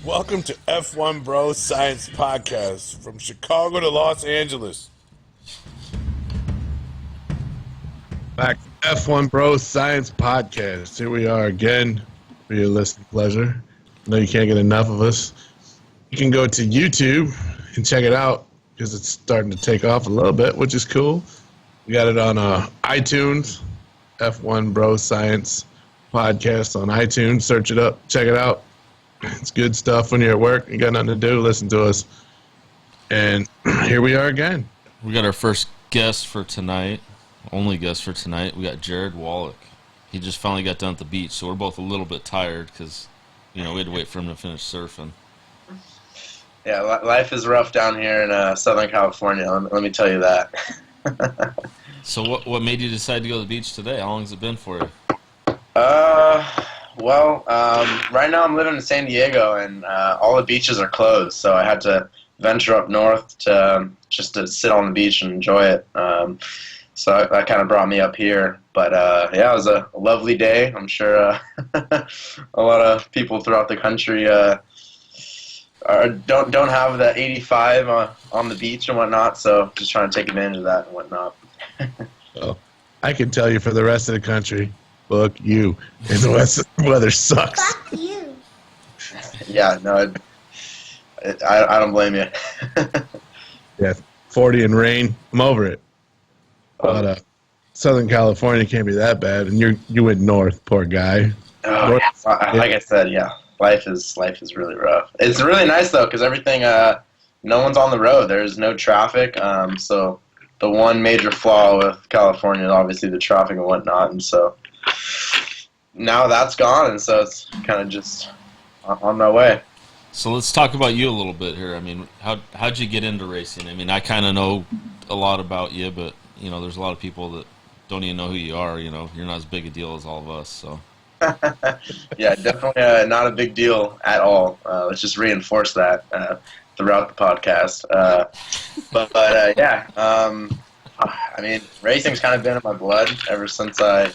Welcome to F1Bro Science Podcast from Chicago to Los Angeles. Back to F1Bro Science Podcast. Here we are again for your listening pleasure. I know you can't get enough of us. You can go to YouTube and check it out because it's starting to take off a little bit, which is cool. We got it on iTunes, F1Bro Science Podcast on iTunes. Search it up, check it out. It's good stuff when you're at work. You got nothing to do, listen to us. And here we are again. We got our first guest for tonight, only guest for tonight. We got Jared Wallach. He just finally got done at the beach, so we're both a little bit tired because, we had to wait for him to finish surfing. Yeah, life is rough down here in Southern California, let me tell you that. So what made you decide to go to the beach today? How long has it been for you? Right now I'm living in San Diego, and all the beaches are closed, so I had to venture up north just to sit on the beach and enjoy it. So that kind of brought me up here. But it was a lovely day. I'm sure a lot of people throughout the country don't have the 85 on the beach and whatnot, so just trying to take advantage of that and whatnot. Well, I can tell you for the rest of the country, fuck you. And the weather sucks. Fuck you. Yeah, no, I don't blame you. Yeah, 40 and rain. I'm over it. But Southern California can't be that bad, and you went north, poor guy. Oh, yeah. Like I said, yeah, life is really rough. It's really nice though, because everything, no one's on the road. There's no traffic. So the one major flaw with California is obviously the traffic and whatnot, and so now that's gone, and so it's kind of just on my way. So let's talk about you a little bit here. I mean, how'd you get into racing? I mean, I kind of know a lot about you, but there's a lot of people that don't even know who you are. You're not as big a deal as all of us. So Yeah, definitely not a big deal at all. Let's just reinforce that throughout the podcast. I mean, racing's kind of been in my blood ever since I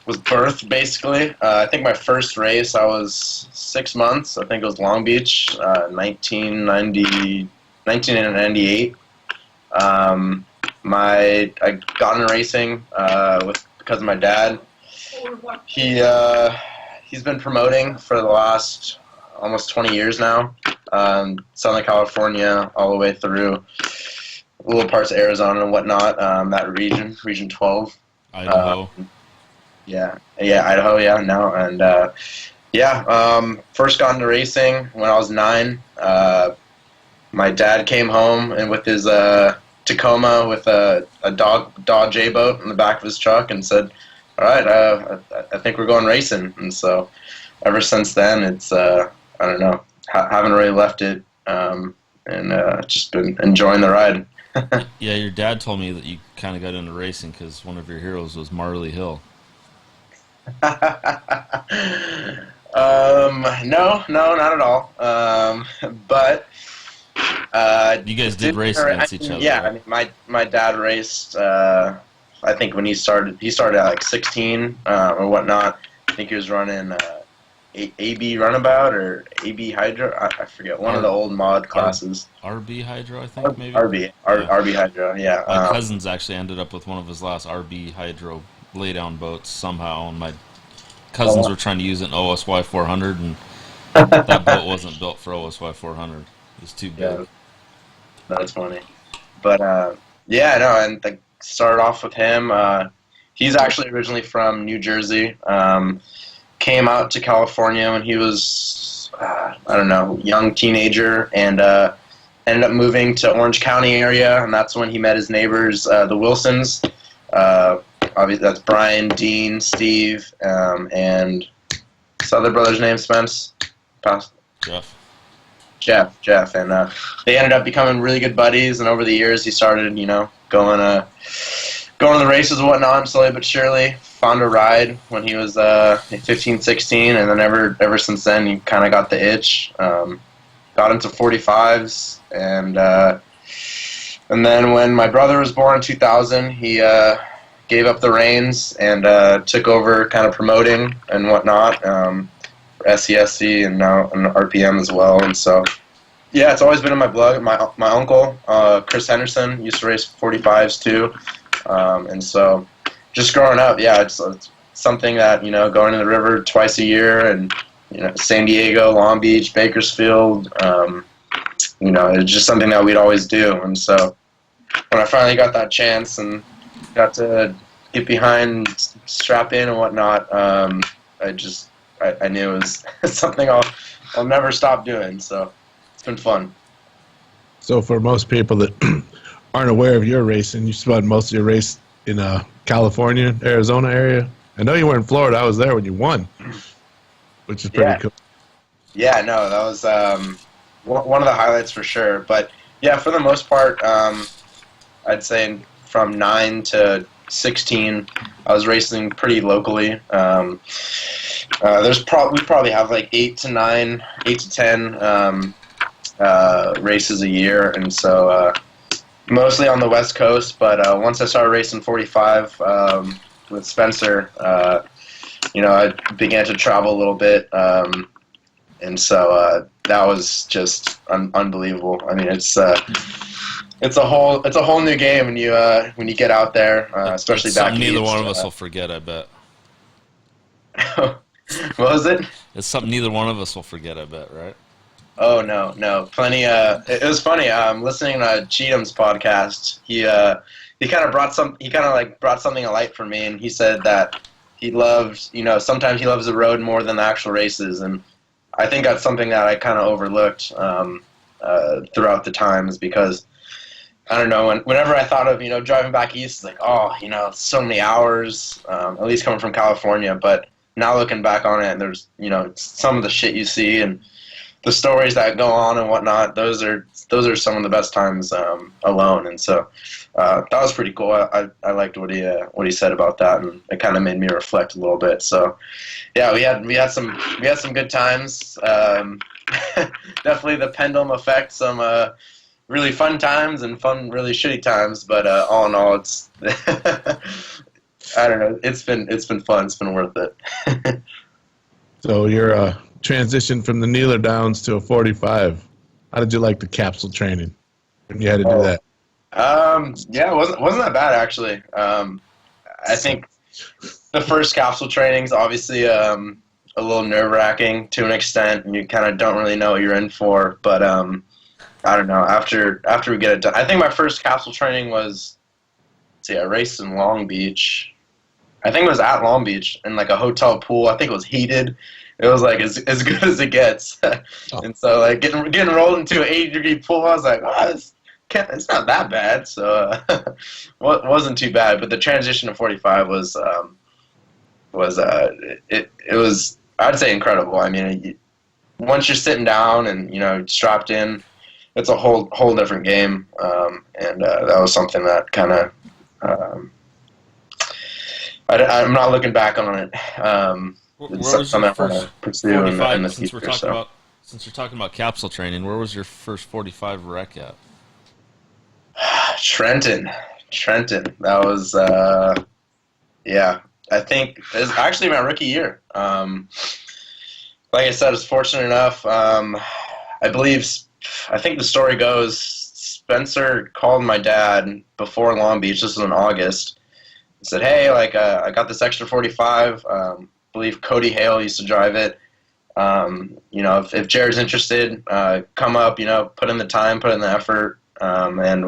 was birthed, basically. I think my first race, I was 6 months. I think it was Long Beach, 1998. I got into racing because of my dad. He's been promoting for the last almost 20 years now. Southern California, all the way through little parts of Arizona and whatnot. That region 12. Idaho. Idaho. Yeah, now and first got into racing when I was 9. My dad came home and with his Tacoma with a Dodge A-boat in the back of his truck and said, "All right, I think we're going racing." And so, ever since then, it's I don't know, haven't really left it, and just been enjoying the ride. Yeah, your dad told me that you kind of got into racing because one of your heroes was Marley Hill. No, not at all. But you guys did race against each other. Yeah, right? I mean, my dad raced. I think when he started at like 16 or whatnot. I think he was running AB Runabout or AB Hydro. I forget, one of the old mod classes. RB Hydro, I think, maybe? RB Hydro, yeah. My cousins actually ended up with one of his last RB Hydro laydown boats somehow, and my cousins were trying to use it in OSY 400, and that boat wasn't built for OSY 400. It was too big. Yeah, that's funny. But, and started off with him. He's actually originally from New Jersey. Came out to California when he was, young teenager, and ended up moving to Orange County area, and that's when he met his neighbors, the Wilsons. Obviously, that's Brian, Dean, Steve, and his other brother's name, Spence? Jeff, and they ended up becoming really good buddies, and over the years he started, going to the races and whatnot, and slowly but surely found a ride when he was 15, 16, and then ever since then he kind of got the itch. Got into 45s, and then when my brother was born in 2000, he gave up the reins and took over kind of promoting and whatnot. SESC and now an RPM as well. And so, yeah, it's always been in my blood. My uncle, Chris Henderson, used to race 45s too. And so just growing up, yeah, it's something that, going to the river twice a year and, San Diego, Long Beach, Bakersfield, it's just something that we'd always do. And so when I finally got that chance and got to get behind, strap in and whatnot, I knew it was something I'll never stop doing. So it's been fun. So for most people that aren't aware of your racing, you spent most of your race in California, Arizona area. I know you were in Florida. I was there when you won, which is pretty cool. Yeah, no, that was one of the highlights for sure. But yeah, for the most part, I'd say from 9 to 16, I was racing pretty locally. We probably have like 8 to 10 races a year, and so mostly on the West Coast. But once I started racing 45 with Spencer, I began to travel a little bit, and so that was just unbelievable. I mean, it's a whole new game when you get out there, especially back east. Neither one of us will forget, I bet. What was it? It's something neither one of us will forget, I bet, right? Oh no, plenty. It was funny. Listening to Cheatham's podcast, he kind of brought something to light for me, and he said that he loves, sometimes he loves the road more than the actual races, and I think that's something that I kind of overlooked throughout the times, because I don't know, whenever I thought of, driving back east, it's like, so many hours, at least coming from California. But now looking back on it, there's, some of the shit you see and the stories that go on and whatnot, those are some of the best times alone. And so that was pretty cool. I liked what he said about that, and it kind of made me reflect a little bit. So yeah, we had some good times. Definitely the pendulum effect, some really fun times and fun really shitty times, but all in all, it's I don't know, it's been fun. It's been worth it. So your transition from the Kneeler Downs to a 45, how did you like the capsule training when you had to do that? Yeah, it wasn't that bad, actually. I think the first capsule training's obviously a little nerve-wracking to an extent, and you kind of don't really know what you're in for, but I don't know, after we get it done. I think my first capsule training was, I raced in Long Beach. I think it was at Long Beach in like a hotel pool. I think it was heated. It was like as good as it gets. Oh. And so like getting rolled into an 80-degree pool, I was like, oh, it's not that bad. So it wasn't too bad. But the transition to 45 was I'd say incredible. I mean, once you're sitting down and strapped in, it's a whole different game. And that was something that kind of I'm not looking back on it. It's something I want to pursue in the future. Since we're talking about capsule training, where was your first 45 wreck at? Trenton. That was I think it was actually my rookie year. Like I said, I was fortunate enough. I think the story goes, Spencer called my dad before Long Beach. This was in August. He said, "Hey, I got this extra 45. I believe Cody Hale used to drive it. If Jared's interested, come up. Put in the time, put in the effort, and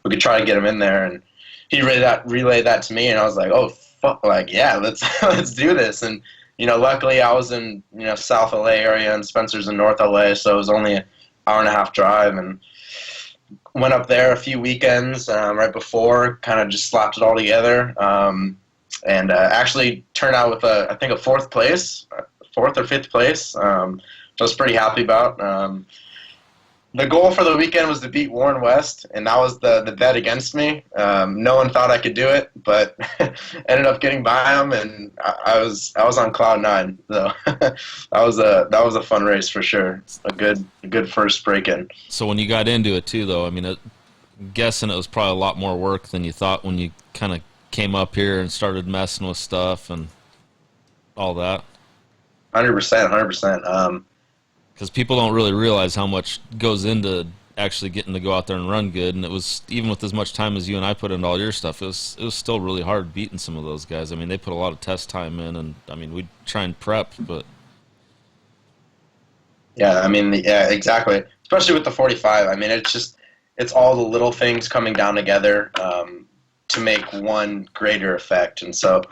we could try to get him in there." And he relayed that to me, and I was like, "Oh fuck, yeah, let's do this." And luckily I was in South LA area, and Spencer's in North LA, so it was only an hour and a half drive, and went up there a few weekends right before, kind of just slapped it all together, and actually turned out with I think a fourth or fifth place, which I was pretty happy about. The goal for the weekend was to beat Warren West, and that was the bet against me. No one thought I could do it, but ended up getting by him, and I was on cloud nine. So that was a fun race for sure. A good first break in. So when you got into it too, though, I mean, I'm guessing it was probably a lot more work than you thought when you kind of came up here and started messing with stuff and all that. 100%, 100%. Because people don't really realize how much goes into actually getting to go out there and run good. And it was, even with as much time as you and I put into all your stuff, it was still really hard beating some of those guys. I mean, they put a lot of test time in, and I mean, we'd try and prep, but yeah, I mean, yeah, exactly. Especially with the 45. I mean, it's all the little things coming down together to make one greater effect. And so,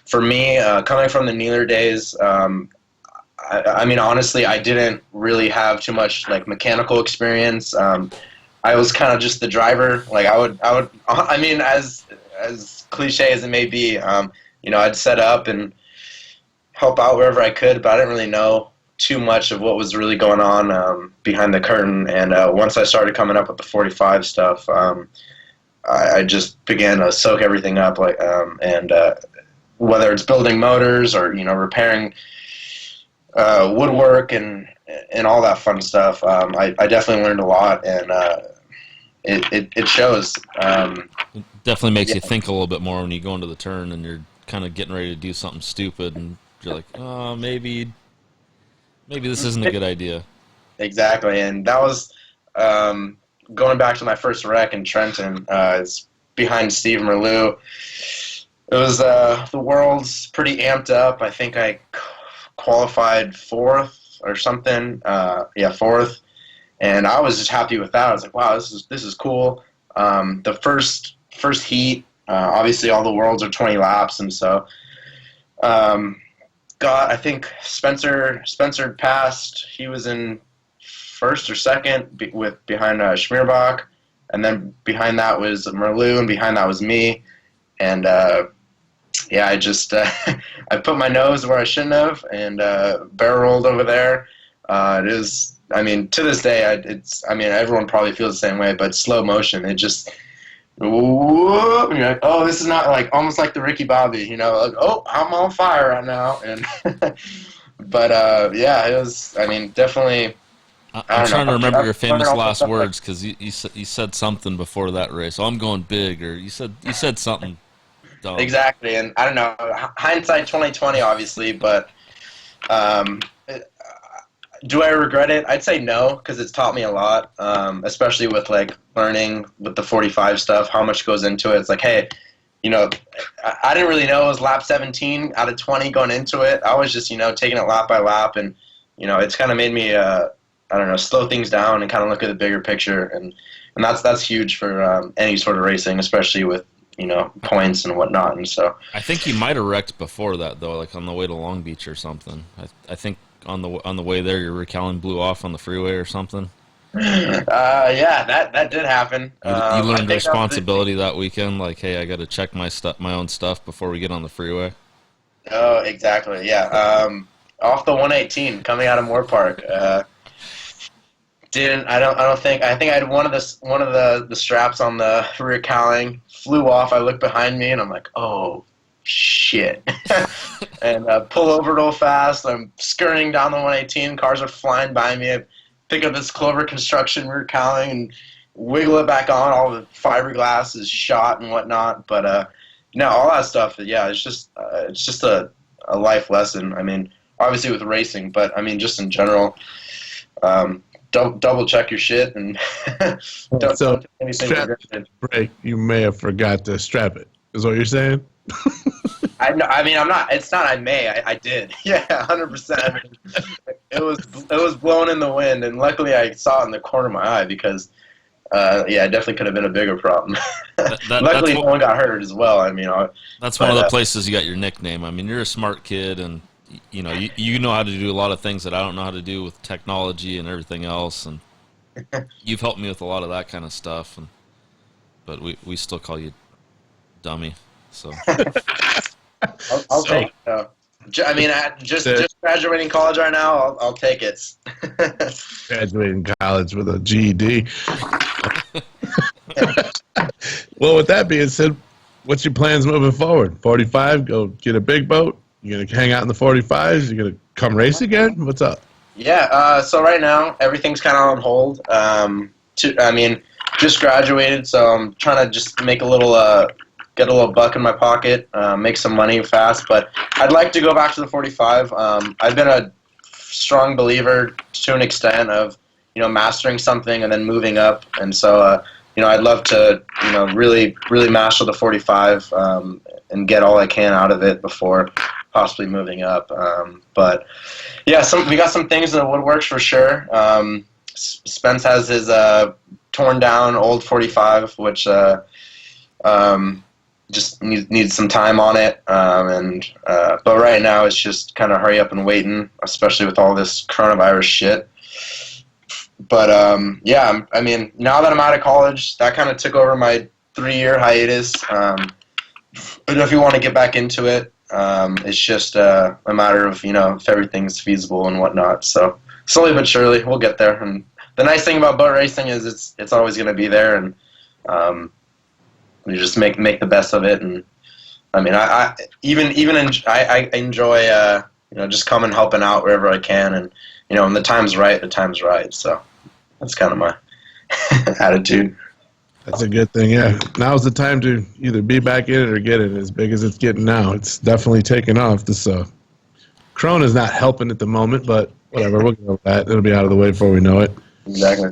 for me, coming from the Nealer days, I mean, honestly, I didn't really have too much like mechanical experience. I was kind of just the driver. Like I mean, as cliche as it may be, I'd set up and help out wherever I could, but I didn't really know too much of what was really going on behind the curtain. And once I started coming up with the 45 stuff, I just began to soak everything up, and whether it's building motors or repairing woodwork and all that fun stuff. I definitely learned a lot, and it shows. it definitely makes you think a little bit more when you go into the turn and you're kind of getting ready to do something stupid, and you're like, oh, maybe this isn't a good idea. Exactly, and that was going back to my first wreck in Trenton. It's behind Steve Merleau. It was the world's pretty amped up. I think I qualified fourth or something. Fourth, and I was just happy with that. I was like, wow, this is cool. The first heat, obviously all the worlds are 20 laps, and so I think Spencer passed. He was in first or second behind Schmierbach, and then behind that was Merleau, and behind that was me, and I just I put my nose where I shouldn't have, and barrel rolled over there. It is, I mean, to this day, everyone probably feels the same way, but slow motion, it just, whoop, and you're like, oh, this is not like, almost like the Ricky Bobby, like, oh, I'm on fire right now, and but it was, I mean, definitely. I'm trying to remember your famous last words, because you said something before that race. Oh, I'm going big, or you said something. Dumb. Exactly, and I don't know, hindsight 2020, obviously, but do I regret it? I'd say no, because it's taught me a lot, especially with like learning with the 45 stuff, how much goes into it. It's like, hey, I didn't really know it was lap 17 out of 20 going into it. I was just, taking it lap by lap, and it's kind of made me slow things down and kind of look at the bigger picture, and that's huge for any sort of racing, especially with points and whatnot. And so I think you might have wrecked before that, though, like on the way to Long Beach or something. I think on the way there, your recalling blew off on the freeway or something. That did happen. You learned responsibility that weekend, like, hey, I got to check my own stuff before we get on the freeway. Oh, exactly. Yeah. Off the 118 coming out of Moore Park. I think I had one of the straps on the rear cowling flew off. I looked behind me and I'm like, oh shit. And pull over real fast. I'm skirting down the 118. Cars are flying by me. I pick up this Clover Construction rear cowling and wiggle it back on. All the fiberglass is shot and whatnot. But all that stuff. Yeah, it's just a life lesson. I mean, obviously with racing, but I mean just in general. Double check your shit and don't take anything for granted. Break. You may have forgot to strap it. Is what you're saying? I mean, I'm not. It's not. I did. Yeah, 100%. It was blowing in the wind, and luckily I saw it in the corner of my eye because, it definitely could have been a bigger problem. Luckily, no one got hurt as well. I mean, that's one of the places you got your nickname. I mean, you're a smart kid, and you know how to do a lot of things that I don't know how to do with technology and everything else, and you've helped me with a lot of that kind of stuff. But we still call you dummy. So I'll take it. Though. I mean, just graduating college right now, I'll take it. Graduating college with a GED. Well, with that being said, what's your plans moving forward? 45, go get a big boat? You gonna hang out in the 45s? You gonna come race again? What's up? Yeah. So right now everything's kind of on hold. Just graduated, so I'm trying to just make a little get a little buck in my pocket, make some money fast. But I'd like to go back to the 45. I've been a strong believer to an extent of, mastering something and then moving up. And so, I'd love to, really, really master the 45 and get all I can out of it before possibly moving up. But yeah, we got some things in the woodworks for sure. Spence has his torn down old 45, which just needs some time on it. But right now it's just kind of hurry up and waiting, especially with all this coronavirus shit. But yeah, I mean, now that I'm out of college, that kind of took over my 3-year hiatus. But if you want to get back into it, it's just a matter of, if everything's feasible and whatnot. So slowly but surely, we'll get there. And the nice thing about boat racing is it's always going to be there, and you just make the best of it. And I mean, I enjoy just coming helping out wherever I can, and when the time's right, the time's right. So that's kind of my attitude. That's a good thing, yeah. Now's the time to either be back in it or get it. As big as it's getting now, it's definitely taking off. This Corona's not helping at the moment, but whatever, we'll go with that. It'll be out of the way before we know it. Exactly.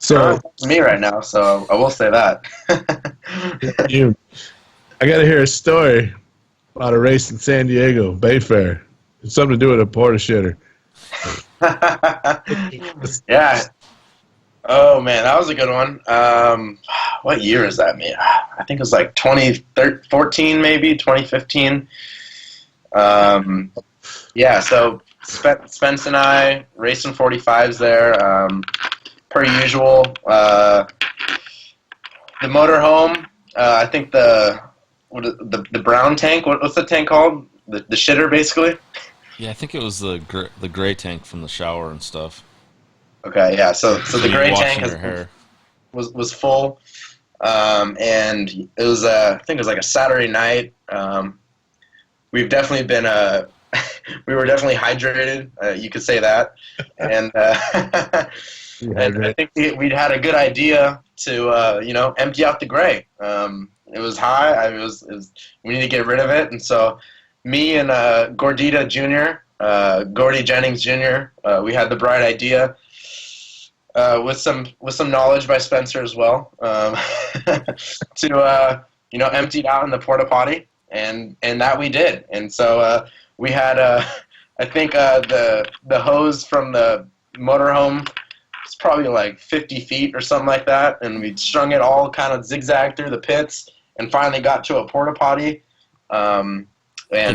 So it's me right now, so I will say that. I got to hear a story about a race in San Diego, Bay Fair. It's something to do with a porta shitter. Yeah. Oh man, that was a good one. What year is that, man? I think it was like 2014, maybe 2015. Yeah. So Spence and I racing 45s there. Per usual. The motorhome. I think the brown tank. What's the tank called? The shitter, basically. Yeah, I think it was the gray tank from the shower and stuff. Okay, yeah. So the gray tank was full, and it was I think it was like a Saturday night. We've definitely been we were definitely hydrated. You could say that, and and I think we'd had a good idea to empty out the gray. It was high. We need to get rid of it, and so me and Gordita Jr., Gordy Jennings Jr., we had the bright idea. With some knowledge by Spencer as well, to empty it out in the porta potty, and that we did. And so we had I think the hose from the motorhome was probably like 50 feet or something like that, and we strung it all kind of zigzag through the pits, and finally got to a porta potty. And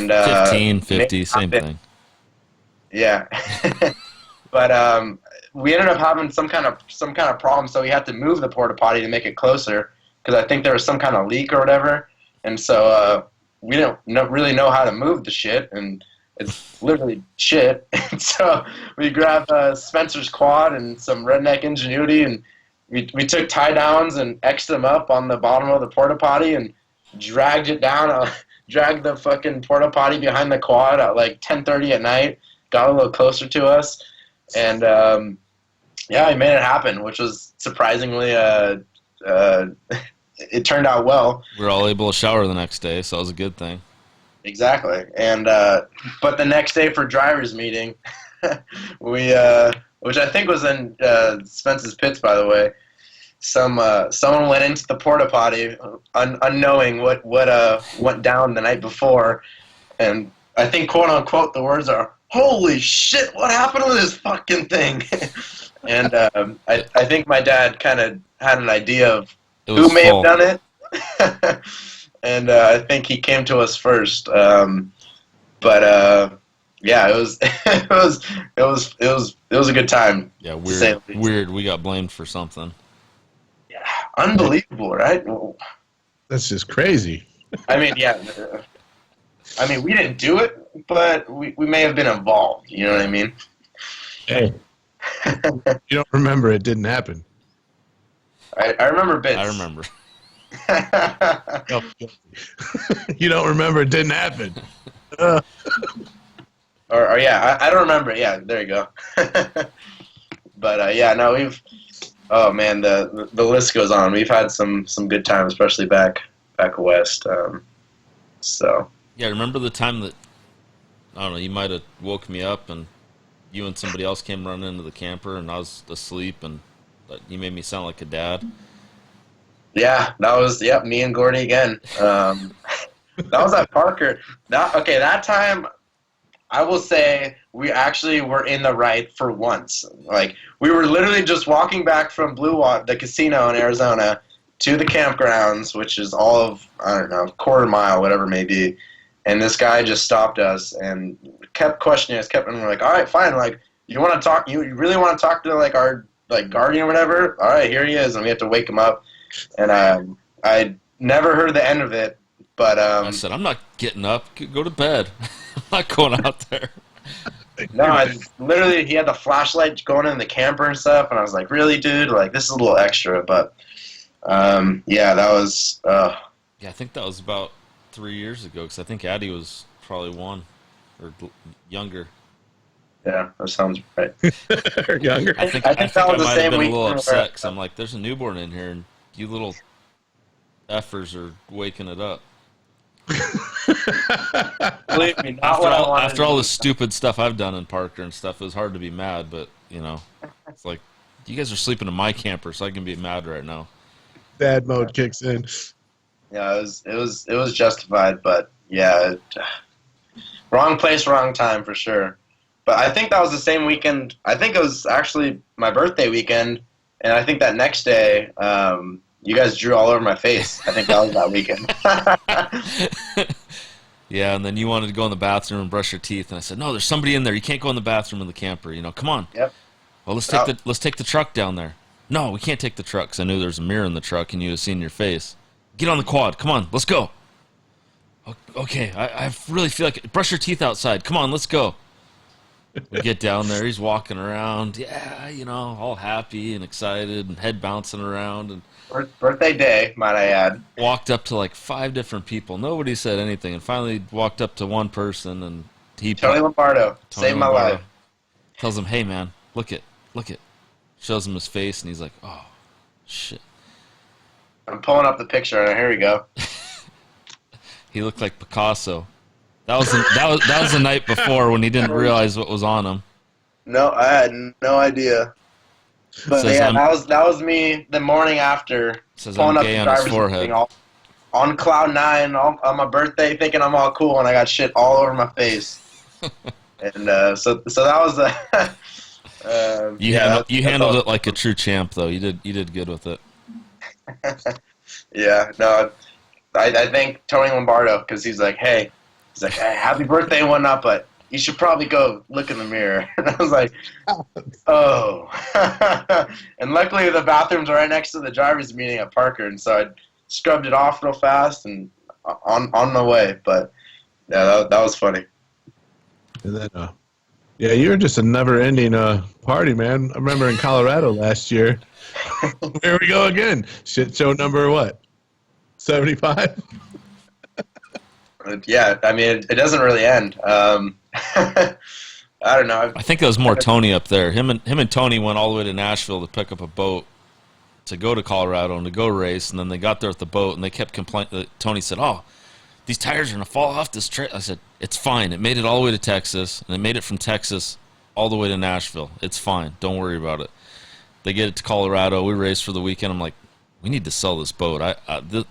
15, 50, same thing. Yeah, but we ended up having some kind of problem, so we had to move the porta potty to make it closer because I think there was some kind of leak or whatever, and so we don't really know how to move the shit, and it's literally shit. And so we grabbed Spencer's quad and some redneck ingenuity, and we took tie downs and X'd them up on the bottom of the porta potty and dragged it down. Dragged the fucking porta potty behind the quad at like 10:30 at night. Got a little closer to us. And yeah, I made it happen, which was surprisingly, it turned out well. We were all able to shower the next day, so that was a good thing. Exactly. And but the next day for drivers' meeting, we, which I think was in Spence's pits, by the way. Someone went into the porta potty, unknowing what went down the night before, and I think quote unquote the words are, "Holy shit! What happened to this fucking thing?" And I think my dad kind of had an idea of who may have done it, and I think he came to us first. But yeah, it was a good time. Yeah, weird. We got blamed for something. Yeah, unbelievable, right? That's just crazy. I mean, yeah. I mean, we didn't do it, but we may have been involved. You know what I mean? Hey, you don't remember it didn't happen. I remember bits. I remember. No, you don't remember it didn't happen. Or yeah, I don't remember it. Yeah, there you go. But yeah, no, oh man, the list goes on. We've had some good times, especially back back west. So Yeah, remember the time that, I don't know, you might have woke me up and you and somebody else came running into the camper and I was asleep and you made me sound like a dad. yeah, that was me and Gordy again. That was at Parker. That time I will say we actually were in the right for once. Like, we were literally just walking back from Blue Water, the casino in Arizona, to the campgrounds, which is all of, I don't know, quarter mile, whatever it may be. And this guy just stopped us and kept questioning us, and we're like, all right, fine. Like, you want to talk, you really want to talk to, like, our, like, guardian or whatever? All right, here he is. And we had to wake him up. And I never heard the end of it. But I said, I'm not getting up. Go to bed. I'm not going out there. No, literally, he had the flashlight going in the camper and stuff, and I was like, really, dude? Like, this is a little extra, but, yeah, that was, Yeah, I think that was about 3 years ago, because I think Addie was probably 1 or younger. Yeah, that sounds right. Or younger. I think I I, think think that I was the might same have been a week little we were upset, at- because I'm like, there's a newborn in here, and you little effers are waking it up. Believe me, not what I wanted After all to the stupid stuff I've done in Parker and stuff, it was hard to be mad, but, you know, it's like, you guys are sleeping in my camper, so I can be mad right now. Dad mode kicks in. Yeah, it was justified, but yeah, wrong place, wrong time for sure. But I think that was the same weekend. I think it was actually my birthday weekend, and I think that next day, you guys drew all over my face. I think that was that weekend. Yeah, and then you wanted to go in the bathroom and brush your teeth, and I said, no, there's somebody in there. You can't go in the bathroom in the camper. You know, come on. Yep. Well, let's take the truck down there. No, we can't take the truck, because I knew there was a mirror in the truck, and you had seen your face. Get on the quad. Come on, let's go. Okay, I really feel like it. Brush your teeth outside. Come on, let's go. We get down there. He's walking around. Yeah, you know, all happy and excited and head bouncing around. And Birthday day, might I add. walked up to like 5 different people. Nobody said anything. And finally walked up to one person, and he Tony Lombardo saved my life. Tells him, hey, man, look it. Shows him his face, and he's like, oh, shit. I'm pulling up the picture. Here we go. He looked like Picasso. That was the night before when he didn't realize what was on him. No, I had no idea. But Says, yeah, that was me the morning after Says pulling I'm up gay the on his driver's forehead. thing all, on cloud 9 on my birthday, thinking I'm all cool, and I got shit all over my face. And so that was the. You handled it like a true champ, though. You did good with it. Yeah, no, I thank Tony Lombardo, because he's like, hey, happy birthday and whatnot, but you should probably go look in the mirror. And I was like, oh. And luckily the bathrooms are right next to the driver's meeting at Parker, and so I scrubbed it off real fast and on my way. But yeah, that was funny. And then, yeah, you were just a never-ending party, man. I remember in Colorado last year. Here we go again. Shit show number what? 75? Yeah, I mean, it doesn't really end. I don't know. I think it was more Tony up there. Him and Tony went all the way to Nashville to pick up a boat to go to Colorado and to go race, and then they got there with the boat, and they kept complaining. Tony said, oh, these tires are going to fall off this trail. I said, it's fine. It made it all the way to Texas, and it made it from Texas all the way to Nashville. It's fine. Don't worry about it. They get it to Colorado. We race for the weekend. I'm like, we need to sell this boat.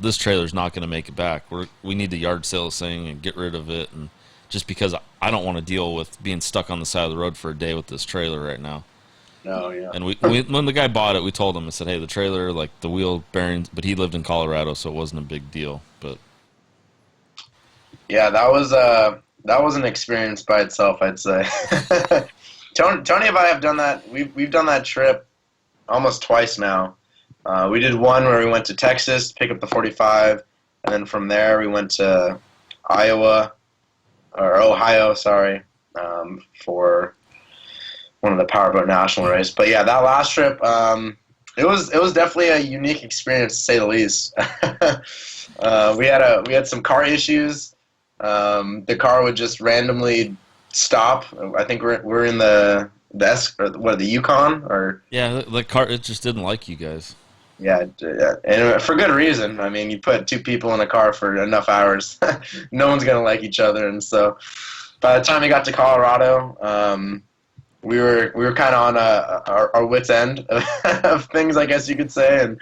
This trailer's not going to make it back. We need to yard sale this thing and get rid of it. And just because I don't want to deal with being stuck on the side of the road for a day with this trailer right now. No, yeah. And when the guy bought it, we told him, I said, hey, the trailer, like the wheel bearings, but he lived in Colorado, so it wasn't a big deal. But yeah, that was an experience by itself, I'd say. Tony and I have done that. We've done that trip almost twice now. We did one where we went to Texas to pick up the 45, and then from there we went to Ohio, for one of the Powerboat National race. But yeah, that last trip, it was definitely a unique experience, to say the least. We had some car issues. The car would just randomly stop. I think we're in the Yukon, or yeah, the car, it just didn't like you guys. Yeah, and for good reason. I mean, you put two people in a car for enough hours, no one's gonna like each other. And so, by the time we got to Colorado, we were kind of on our wits' end of things, I guess you could say.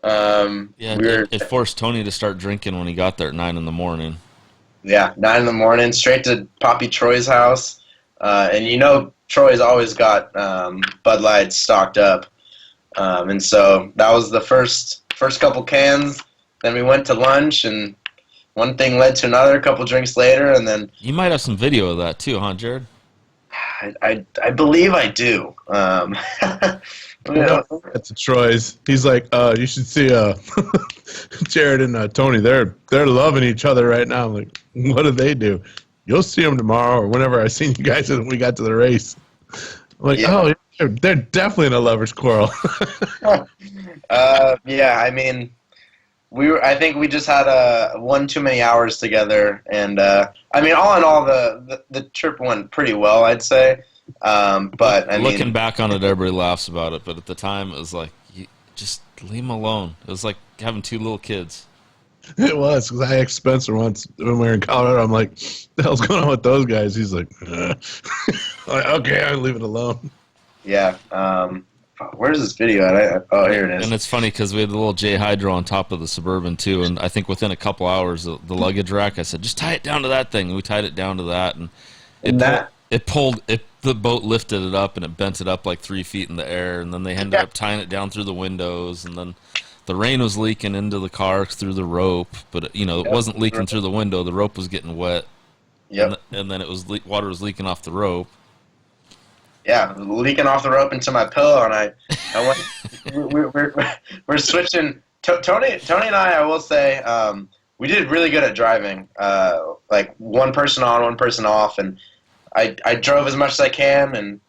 And it forced Tony to start drinking when he got there at 9 in the morning. Yeah, 9 in the morning, straight to Poppy Troy's house, and Troy's always got Bud Light stocked up. And so that was the first couple cans. Then we went to lunch, and one thing led to another. A couple drinks later, and then you might have some video of that too, huh, Jared? I believe I do. That's Troy's. He's like, you should see Jared and Tony. They're loving each other right now. I'm like, what do they do? You'll see them tomorrow or whenever I seen you guys when we got to the race. I'm like, oh, they're definitely in a lover's quarrel. Yeah, I mean, I think we just had one too many hours together, and I mean, all in all, the trip went pretty well, I'd say. But looking back on it, everybody laughs about it, but at the time, it was like, just leave them alone. It was like having two little kids. It was, because I asked Spencer once when we were in Colorado. I'm like, the hell's going on with those guys? He's like, like, okay, I'll leave it alone. Yeah. Where's this video at? Oh, here it is. And it's funny because we had the little J Hydro on top of the Suburban too, and I think within a couple hours, the luggage rack, I said, just tie it down to that thing. And we tied it down to that, and the boat lifted it up and it bent it up like 3 feet in the air, and then they ended up tying it down through the windows, and then the rain was leaking into the car through the rope, but it wasn't leaking through the window. The rope was getting wet. Yep. And then water was leaking off the rope. Yeah, leaking off the rope into my pillow, and I went. We're switching. Tony and I will say, we did really good at driving. Like one person on, one person off, and I drove as much as I can, and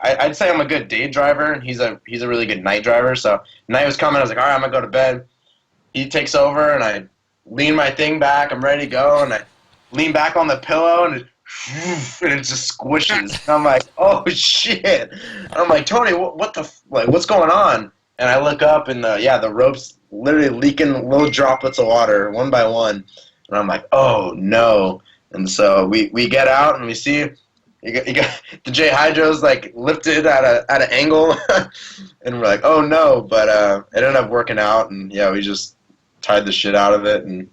I'd say I'm a good day driver, and he's a really good night driver. So night was coming, I was like, all right, I'm gonna go to bed. He takes over, and I lean my thing back. I'm ready to go, and I lean back on the pillow, and it just squishes. And I'm like, oh shit! And I'm like, Tony, what's going on? And I look up, and the rope's literally leaking little droplets of water one by one. And I'm like, oh no! And so we get out, and we see. You got the J Hydro's like lifted at an angle, and we're like, oh no! But it ended up working out, and yeah, we just tied the shit out of it, and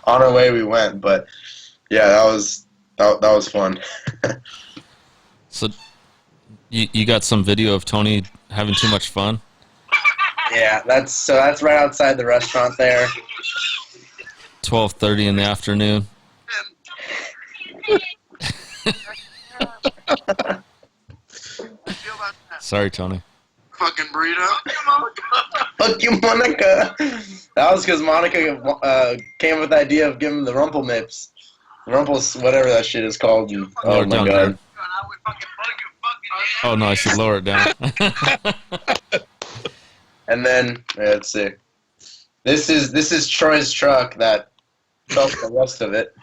on our way we went. But yeah, that was fun. So you got some video of Tony having too much fun? Yeah, that's right outside the restaurant there. 12:30 in the afternoon. Sorry, Tony. Fucking burrito. Fuck you, Monica. That was because Monica came with the idea of giving the Rumple Mips. Rumples, whatever that shit is called. And, oh my god. Oh no, I should lower it down. And then let's see. This is Troy's truck that took the rest of it.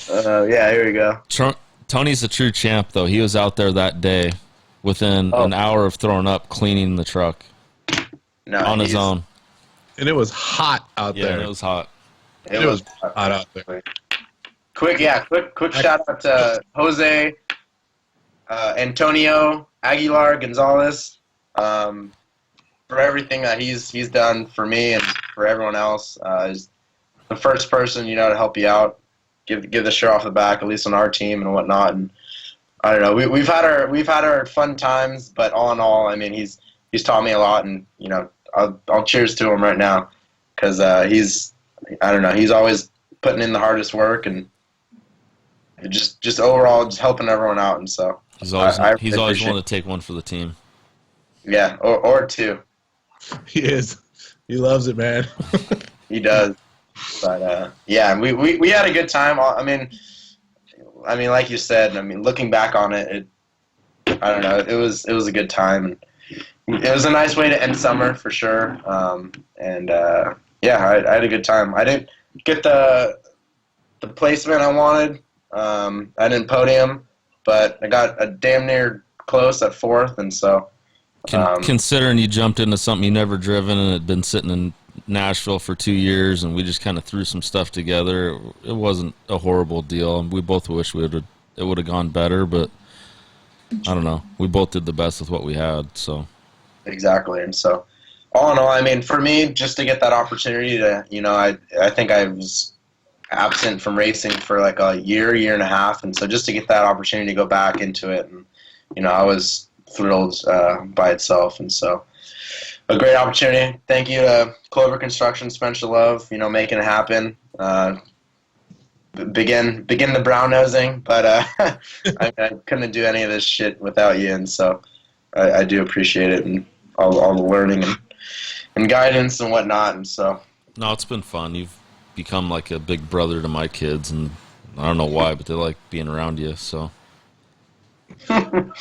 Yeah, here we go. Tony's a true champ, though. He was out there that day, within an hour of throwing up, cleaning the truck on his own. And it was hot out there. Yeah, it was hot. It was hot out there. Quick shout out to Jose, Antonio, Aguilar, Gonzalez, for everything that he's done for me and for everyone else. He's the first person to help you out, give the shirt off the back, at least on our team and whatnot. And I don't know, we've had our fun times, but all in all, I mean, he's taught me a lot, and I'll cheers to him right now, because he's always putting in the hardest work, and just overall just helping everyone out. And so he's always wanted to take one for the team. Yeah, or two. He is. He loves it, man. He does. But yeah, we had a good time. I mean, like you said, looking back on it, I don't know, it was a good time, and it was a nice way to end summer for sure. Yeah, I had a good time. I didn't get the placement I wanted. I didn't podium, but I got a damn near close at fourth, and so Considering you jumped into something you never driven and had been sitting in Nashville for 2 years, and we just kind of threw some stuff together, it wasn't a horrible deal. We both wish it would have gone better, but I don't know. We both did the best with what we had. So exactly. And so, all in all, I mean, for me, just to get that opportunity to, I think I was absent from racing for like a year and a half, and so just to get that opportunity to go back into it, and I was thrilled by itself, and so a great opportunity. Thank you to Clover Construction, Spencer Love, making it happen. Begin the brown nosing, but I couldn't do any of this shit without you, and so I do appreciate it, and all the learning and guidance and whatnot, and so. No, it's been fun. You've become like a big brother to my kids, and I don't know why, but they like being around you, so. Oh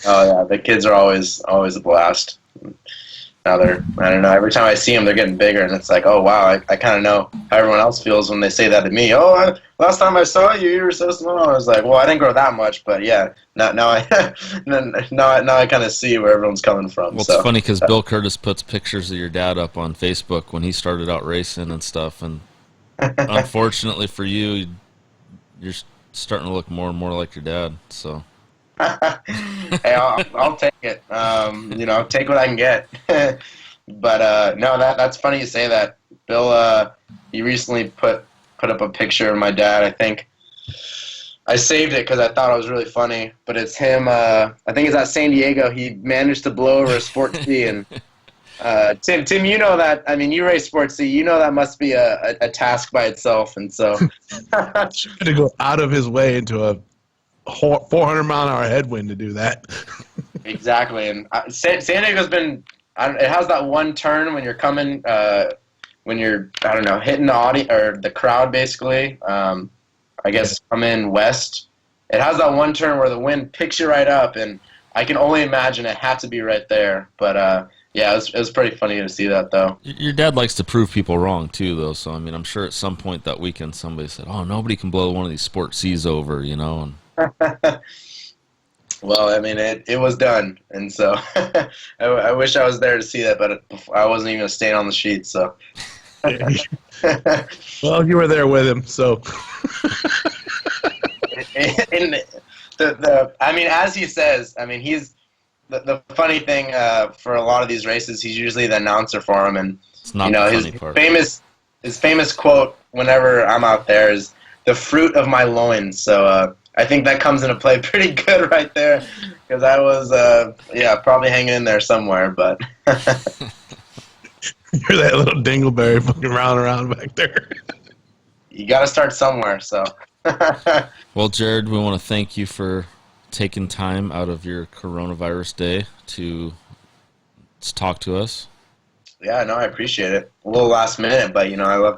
yeah, the kids are always a blast. Now I don't know, every time I see them, they're getting bigger, and it's like, oh wow, I kind of know how everyone else feels when they say that to me. Oh, last time I saw you, you were so small. I was like, well, I didn't grow that much, but yeah, now I now I kind of see where everyone's coming from. Well, it's funny because Bill Curtis puts pictures of your dad up on Facebook when he started out racing and stuff, and unfortunately for you, you're starting to look more and more like your dad. So. Hey, I'll take it. Take what I can get. But no, that's funny you say that. Bill, he recently put up a picture of my dad. I think I saved it because I thought it was really funny. But it's him. I think it's at San Diego. He managed to blow over a Sport C, and Tim, you know that. I mean, you race Sport C. You know that must be a task by itself. And so, to go out of his way into a 400-mile-an-hour headwind to do that. Exactly, and San Diego's been. It has that one turn when you're coming, when you're hitting the audience or the crowd basically. I guess coming west. It has that one turn where the wind picks you right up, and I can only imagine it had to be right there. But yeah, it was pretty funny to see that though. Your dad likes to prove people wrong too, though. So I mean, I'm sure at some point that weekend somebody said, "Oh, nobody can blow one of these Sport Cs over," And well, I mean, it was done, and so I wish I was there to see that, but I wasn't even staying on the sheet, so. Well, you were there with him, so. And I mean, as he says, I mean, he's the funny thing for a lot of these races, he's usually the announcer for him, and it's not the funny part. His famous quote whenever I'm out there is "the fruit of my loins." So I think that comes into play pretty good right there, because I was probably hanging in there somewhere, but. You're that little dingleberry fucking round around back there. You got to start somewhere, so. Well, Jared, we want to thank you for taking time out of your coronavirus day to talk to us. Yeah, no, I appreciate it. A little last minute, but I love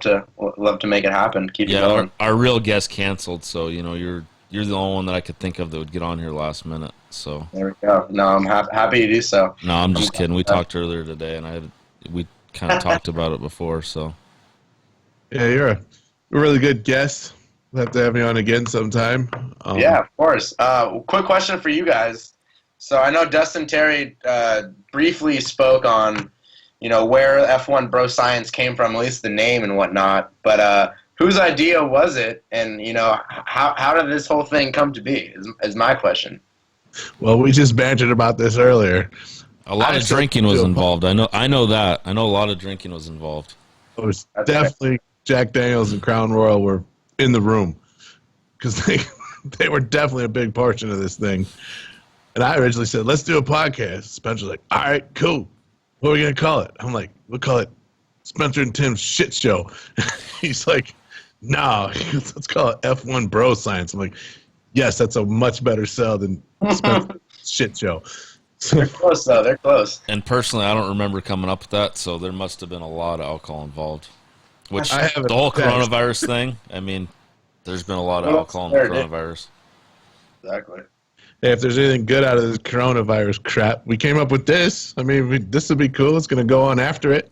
to make it happen. Keep it going. Our real guest canceled, so you're the only one that I could think of that would get on here last minute. So there we go. No, I'm happy to do so. No, I'm just kidding. We talked earlier today, and we kind of talked about it before. So yeah, you're a really good guest. We'll have to have you on again sometime. Yeah, of course. Quick question for you guys. So I know Dustin Terry briefly spoke on, where F1Bro Science came from, at least the name and whatnot. But whose idea was it? And, how did this whole thing come to be is my question. Well, we just bantered about this earlier. A lot of drinking was involved. I know that. I know a lot of drinking was involved. It was definitely Jack Daniels and Crown Royal were in the room, because they were definitely a big portion of this thing. And I originally said, let's do a podcast. Spencer's like, all right, cool. What are we going to call it? I'm like, we'll call it Spencer and Tim's Shit Show. He's like, no, let's call it F1Bro Science. I'm like, yes, that's a much better sell than Spencer's Shit Show. They're close, though. They're close. And personally, I don't remember coming up with that, so there must have been a lot of alcohol involved. Which, the whole coronavirus thing, I mean, there's been a lot of alcohol in the coronavirus. Exactly. Hey, if there's anything good out of this coronavirus crap, we came up with this. I mean, this would be cool. It's going to go on after it.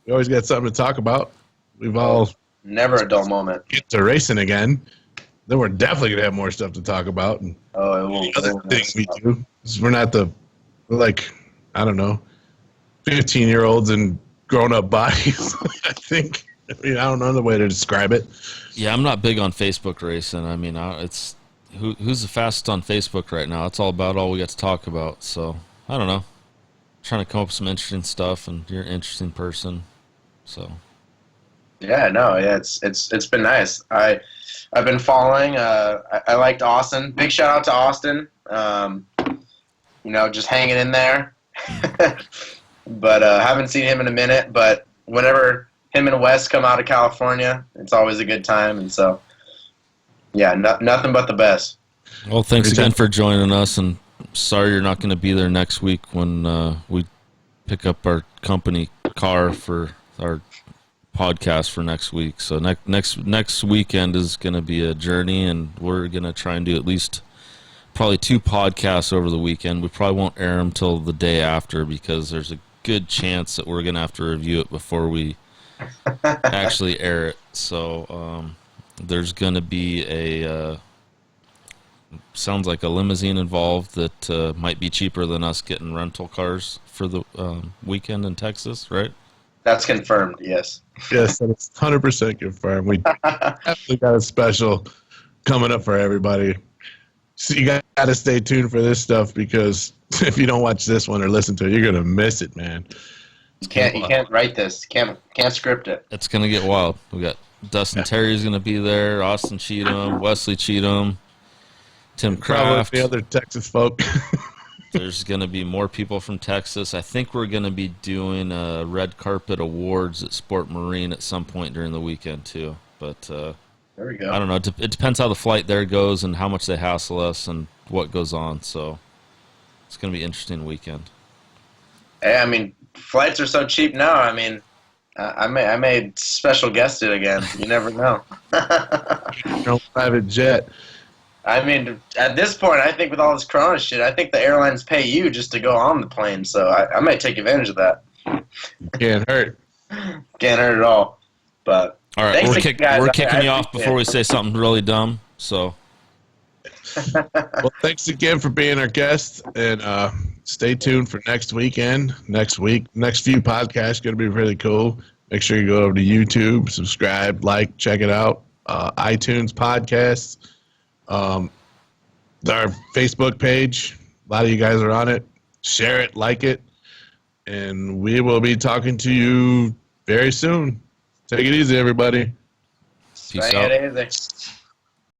We always got something to talk about. We've all... Never a dull moment. Get to racing again. Then we're definitely going to have more stuff to talk about. And the other thing we do is we're not the like, I don't know, 15-year-olds in grown-up bodies, I think. I mean, I don't know the way to describe it. Yeah, I'm not big on Facebook racing. I mean, it's who's the fastest on Facebook right now? It's all we got to talk about. So I don't know. Trying to come up with some interesting stuff, and you're an interesting person. So Yeah, no, yeah, it's been nice. I've been following. I liked Austin. Big shout out to Austin. Just hanging in there. But haven't seen him in a minute. But whenever him and Wes come out of California, it's always a good time. And so, yeah, nothing but the best. Well, thanks again for joining us, and sorry you're not going to be there next week when we pick up our company car for our podcast for next week. So next weekend is going to be a journey, and we're going to try and do at least probably 2 podcasts over the weekend. We probably won't air them till the day after because there's a good chance that we're going to have to review it before we actually air it. So there's going to be sounds like a limousine involved that might be cheaper than us getting rental cars for the weekend in Texas, right? That's confirmed, yes. Yes, that's 100% confirmed. We definitely got a special coming up for everybody. So you got to stay tuned for this stuff because if you don't watch this one or listen to it, you're gonna miss it, man. You can't write this. Can't script it. It's gonna get wild. We got Dustin Terry's gonna be there, Austin Cheatham, Wesley Cheatham, Tim Kraft. The other Texas folk. There's going to be more people from Texas. I think we're going to be doing red carpet awards at Sport Marine at some point during the weekend too. But there we go. I don't know. It depends how the flight there goes and how much they hassle us and what goes on. So it's going to be an interesting weekend. Hey, I mean, flights are so cheap now. I mean, I may special guest it again. You never know. No private jet. I mean, at this point, I think with all this Corona shit, I think the airlines pay you just to go on the plane. So I might take advantage of that. Can't hurt. Can't hurt at all. But all right, we're kicking you off appreciate before we say something really dumb. So, well, thanks again for being our guest, and stay tuned for next weekend. Next few podcasts going to be really cool. Make sure you go over to YouTube, subscribe, like, check it out. iTunes podcasts. Our Facebook page, a lot of you guys are on it. Share it, like it, and we will be talking to you very soon. Take it easy, everybody. Peace out. Easy.